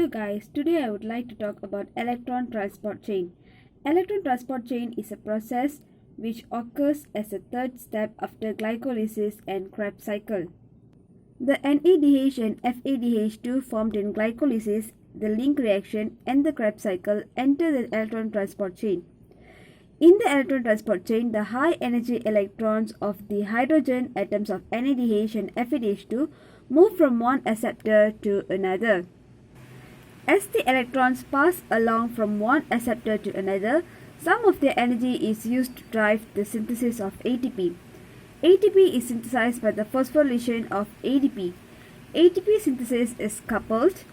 Hello guys, today I would like to talk about electron transport chain. Electron transport chain is a process which occurs as a third step after glycolysis and Krebs cycle. The NADH and FADH2 formed in glycolysis, the link reaction and the Krebs cycle enter the electron transport chain. In the electron transport chain, the high energy electrons of the hydrogen atoms of NADH and FADH2 move from one acceptor to another. As the electrons pass along from one acceptor to another, some of their energy is used to drive the synthesis of ATP. ATP is synthesized by the phosphorylation of ADP. ATP synthesis is coupled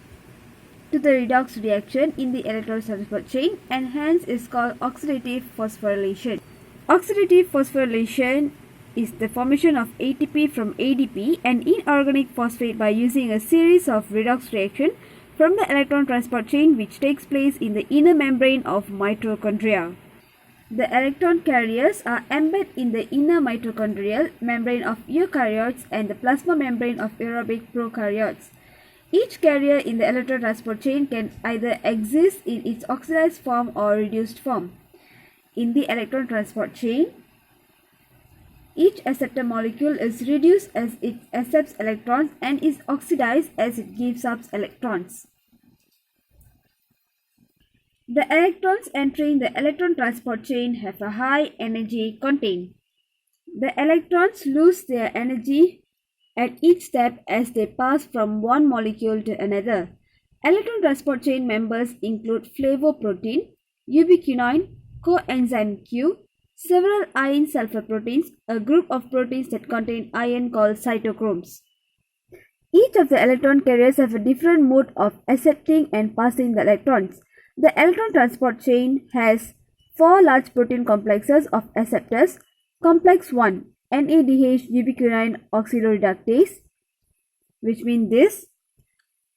to the redox reaction in the electron transport chain and hence is called oxidative phosphorylation. Oxidative phosphorylation is the formation of ATP from ADP, an inorganic phosphate, by using a series of redox reactions from the electron transport chain which takes place in the inner membrane of mitochondria. The electron carriers are embedded in the inner mitochondrial membrane of eukaryotes and the plasma membrane of aerobic prokaryotes. Each carrier in the electron transport chain can either exist in its oxidized form or reduced form. In the electron transport chain, each acceptor molecule is reduced as it accepts electrons and is oxidized as it gives up electrons. The electrons entering the electron transport chain have a high energy content. The electrons lose their energy at each step as they pass from one molecule to another. Electron transport chain members include flavoprotein, ubiquinone, coenzyme Q, several iron sulfur proteins, a group of proteins that contain iron called cytochromes. Each of the electron carriers have a different mode of accepting and passing the electrons. The electron transport chain has four large protein complexes of acceptors. Complex 1, NADH ubiquinone oxidoreductase, which means this.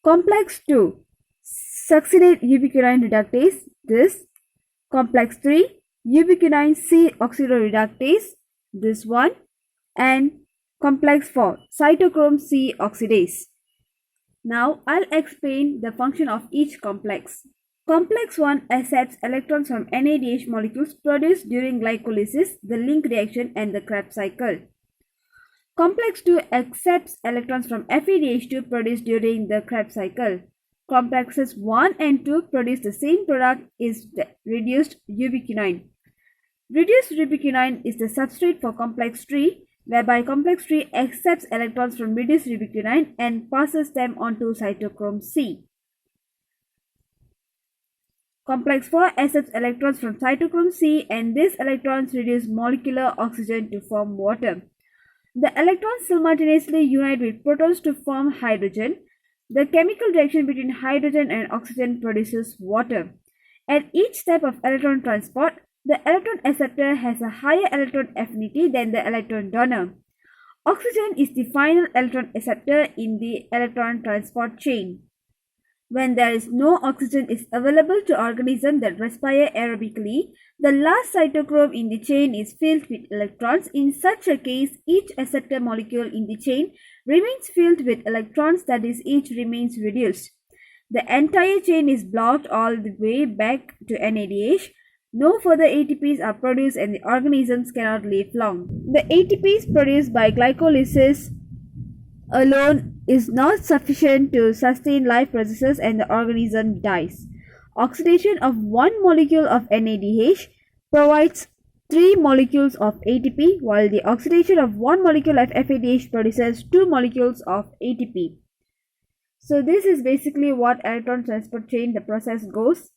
Complex 2, succinate ubiquinone reductase, this. Complex 3, ubiquinone C oxidoreductase, this one. And complex 4, cytochrome C oxidase. Now I'll explain the function of each complex. Complex 1 accepts electrons from NADH molecules produced during glycolysis, the link reaction and the Krebs cycle. Complex 2 accepts electrons from FADH2 produced during the Krebs cycle. Complexes 1 and 2 produce the same product, is the reduced ubiquinone. Reduced ubiquinone is the substrate for complex 3, whereby complex 3 accepts electrons from reduced ubiquinone and passes them on to cytochrome C. Complex 4 accepts electrons from cytochrome C and these electrons reduce molecular oxygen to form water. The electrons simultaneously unite with protons to form hydrogen. The chemical reaction between hydrogen and oxygen produces water. At each step of electron transport, the electron acceptor has a higher electron affinity than the electron donor. Oxygen is the final electron acceptor in the electron transport chain. When there is no oxygen is available to organisms that respire aerobically, the last cytochrome in the chain is filled with electrons. In such a case, each acceptor molecule in the chain remains filled with electrons, that is, each remains reduced. The entire chain is blocked all the way back to NADH. No further ATPs are produced and the organisms cannot live long. The ATPs produced by glycolysis alone is not sufficient to sustain life processes and the organism dies. Oxidation of one molecule of NADH provides 3 molecules of ATP, while the oxidation of one molecule of FADH produces 2 molecules of ATP. So this is basically what electron transport chain the process goes.